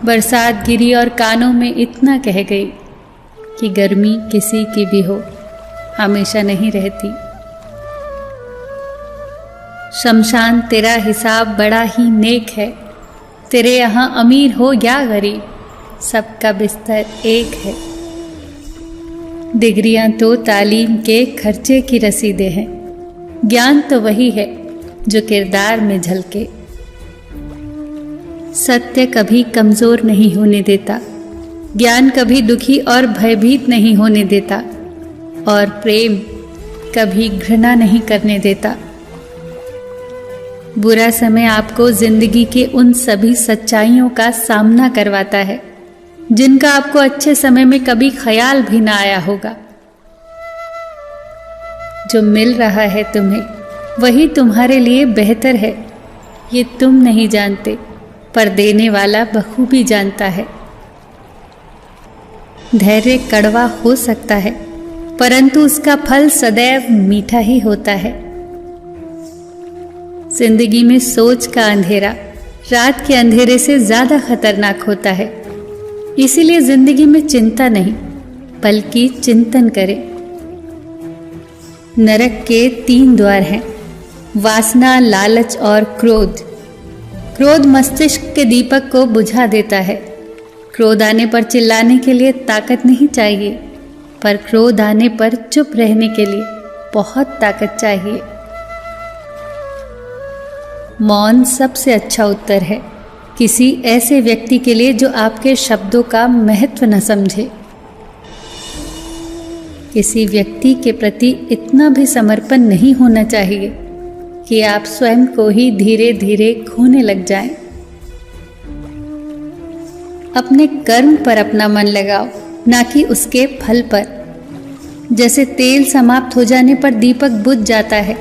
बरसात गिरी और कानों में इतना कह गई कि गर्मी किसी की भी हो, हमेशा नहीं रहती। शमशान तेरा हिसाब बड़ा ही नेक है, तेरे यहाँ अमीर हो या गरीब, सबका बिस्तर एक है। डिग्रियां तो तालीम के खर्चे की रसीदें हैं, ज्ञान तो वही है जो किरदार में झलके। सत्य कभी कमजोर नहीं होने देता, ज्ञान कभी दुखी और भयभीत नहीं होने देता, और प्रेम कभी घृणा नहीं करने देता। बुरा समय आपको जिंदगी के उन सभी सच्चाइयों का सामना करवाता है जिनका आपको अच्छे समय में कभी ख्याल भी ना आया होगा। जो मिल रहा है तुम्हें वही तुम्हारे लिए बेहतर है, ये तुम नहीं जानते, पर देने वाला बखूबी जानता है। धैर्य कड़वा हो सकता है, परंतु उसका फल सदैव मीठा ही होता है। जिंदगी में सोच का अंधेरा रात के अंधेरे से ज्यादा खतरनाक होता है, इसीलिए जिंदगी में चिंता नहीं बल्कि चिंतन करें। नरक के 3 द्वार हैं, वासना, लालच और क्रोध। क्रोध मस्तिष्क के दीपक को बुझा देता है। क्रोध आने पर चिल्लाने के लिए ताकत नहीं चाहिए, पर क्रोध आने पर चुप रहने के लिए बहुत ताकत चाहिए। मौन सबसे अच्छा उत्तर है किसी ऐसे व्यक्ति के लिए जो आपके शब्दों का महत्व न समझे। किसी व्यक्ति के प्रति इतना भी समर्पण नहीं होना चाहिए कि आप स्वयं को ही धीरे धीरे खोने लग जाएं। अपने कर्म पर अपना मन लगाओ, ना कि उसके फल पर। जैसे तेल समाप्त हो जाने पर दीपक बुझ जाता है,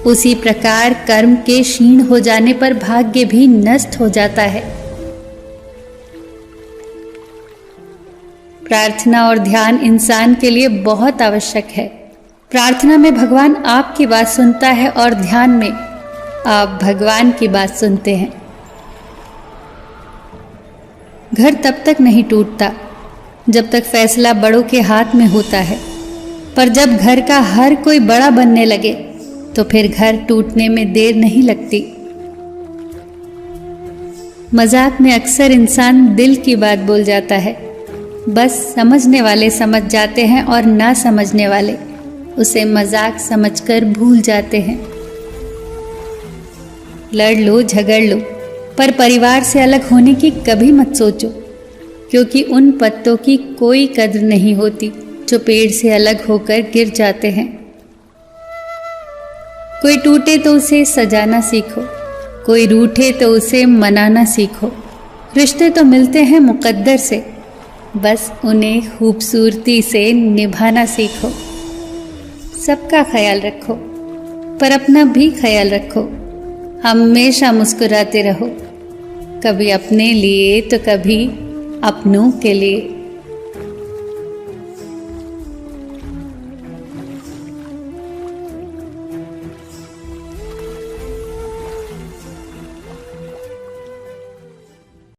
उसी प्रकार कर्म के क्षीण हो जाने पर भाग्य भी नष्ट हो जाता है। प्रार्थना और ध्यान इंसान के लिए बहुत आवश्यक है। प्रार्थना में भगवान आपकी बात सुनता है और ध्यान में आप भगवान की बात सुनते हैं। घर तब तक नहीं टूटता जब तक फैसला बड़ों के हाथ में होता है, पर जब घर का हर कोई बड़ा बनने लगे तो फिर घर टूटने में देर नहीं लगती। मजाक में अक्सर इंसान दिल की बात बोल जाता है, बस समझने वाले समझ जाते हैं और ना समझने वाले उसे मजाक समझकर भूल जाते हैं। लड़ लो, झगड़ लो, पर परिवार से अलग होने की कभी मत सोचो, क्योंकि उन पत्तों की कोई कद्र नहीं होती जो पेड़ से अलग होकर गिर जाते हैं। कोई टूटे तो उसे सजाना सीखो, कोई रूठे तो उसे मनाना सीखो। रिश्ते तो मिलते हैं मुकद्दर से, बस उन्हें खूबसूरती से निभाना सीखो। सबका ख्याल रखो, पर अपना भी ख्याल रखो। हमेशा मुस्कुराते रहो, कभी अपने लिए तो कभी अपनों के लिए।